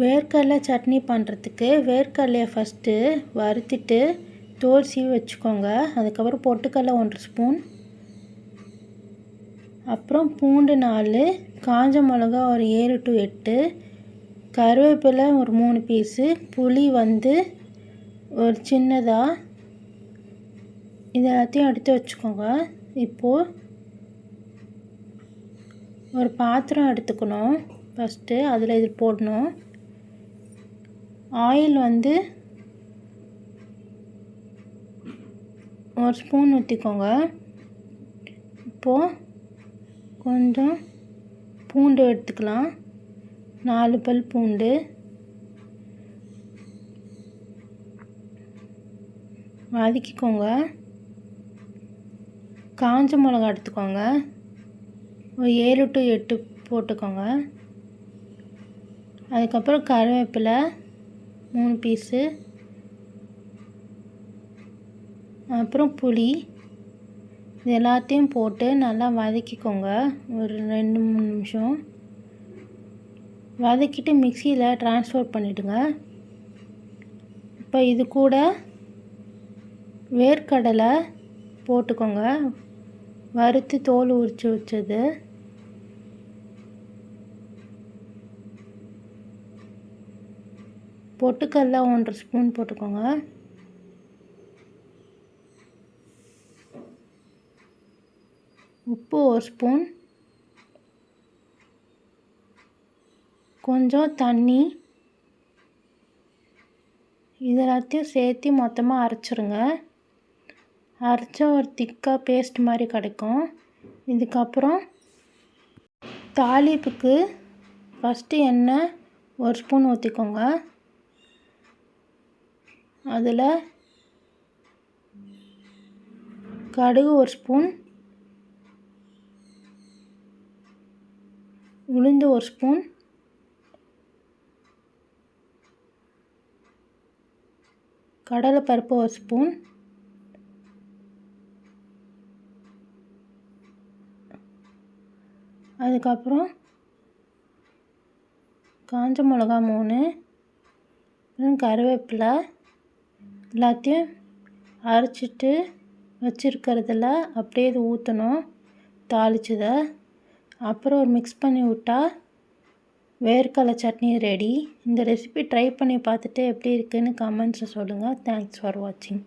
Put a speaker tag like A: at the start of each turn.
A: வேர்க்கடலை சட்னி பண்ணுறதுக்கு வேர்க்கடலையை ஃபஸ்ட்டு வறுத்துட்டு தோல் சீவி வச்சுக்கோங்க. அதுக்கப்புறம் பொட்டுக்கடலை 1 ஸ்பூன், அப்புறம் பூண்டு 4, காஞ்ச மிளகா ஒரு 7 to 8, கருவேப்பிலை ஒரு 3 பீஸு, புளி ஒரு சின்னதாக, இது எல்லாத்தையும் எடுத்து வச்சுக்கோங்க. இப்போது ஒரு பாத்திரம் எடுத்துக்கணும். ஃபஸ்ட்டு அதில் இது போடணும். ஆயில் 1 ஸ்பூன் ஊற்றிக்கோங்க. இப்போது கொஞ்சம் பூண்டு எடுத்துக்கலாம். 4 பல் பூண்டு, வதக்கிக்கோங்க. காஞ்ச மிளகா எடுத்துக்கோங்க. ஒரு 7 to 8 போட்டுக்கோங்க. அதுக்கப்புறம் கருவேப்பிலை 3 பீஸு, அப்புறம் புளி, இது எல்லாத்தையும் போட்டு நல்லா வதக்கிக்கோங்க. ஒரு 2-3 நிமிஷம் வதக்கிட்டு மிக்சியில் ட்ரான்ஸ்ஃபர் பண்ணிவிடுங்க. இப்போ இது கூட வேர்க்கடலை போட்டுக்கோங்க, வறுத்து தோல் உரித்து வச்சது. பொட்டுக்கடலை 1 ஸ்பூன் போட்டுக்கோங்க. உப்பு 1 ஸ்பூன், கொஞ்சம் தண்ணி, இது எல்லாத்தையும் சேர்த்து மொத்தமாக அரைச்சிருங்க. அரைச்சா ஒரு திக்காக பேஸ்ட் மாதிரி கிடைக்கும். இதுக்கப்புறம் தாளிப்புக்கு ஃபஸ்ட்டு எண்ணெய் 1 ஸ்பூன் ஊற்றிக்கோங்க. அதில் கடுகு 1 ஸ்பூன், உளுந்து 1 ஸ்பூன், கடலைப்பருப்பு 1 ஸ்பூன், அதுக்கப்புறம் காஞ்ச மிளகா 3, கருவேப்பிலை, எல்லாத்தையும் அரைச்சிட்டு வச்சுருக்கிறதுல அப்படியே இது ஊற்றணும், தாளிச்சதை. அப்புறம் ஒரு மிக்ஸ் பண்ணி விட்டால் வேர்க்கடலை சட்னி ரெடி. இந்த ரெசிபி ட்ரை பண்ணி பார்த்துட்டு எப்படி இருக்குன்னு கமெண்ட்ஸில் சொல்லுங்கள். தேங்க்ஸ் ஃபார் வாட்சிங்.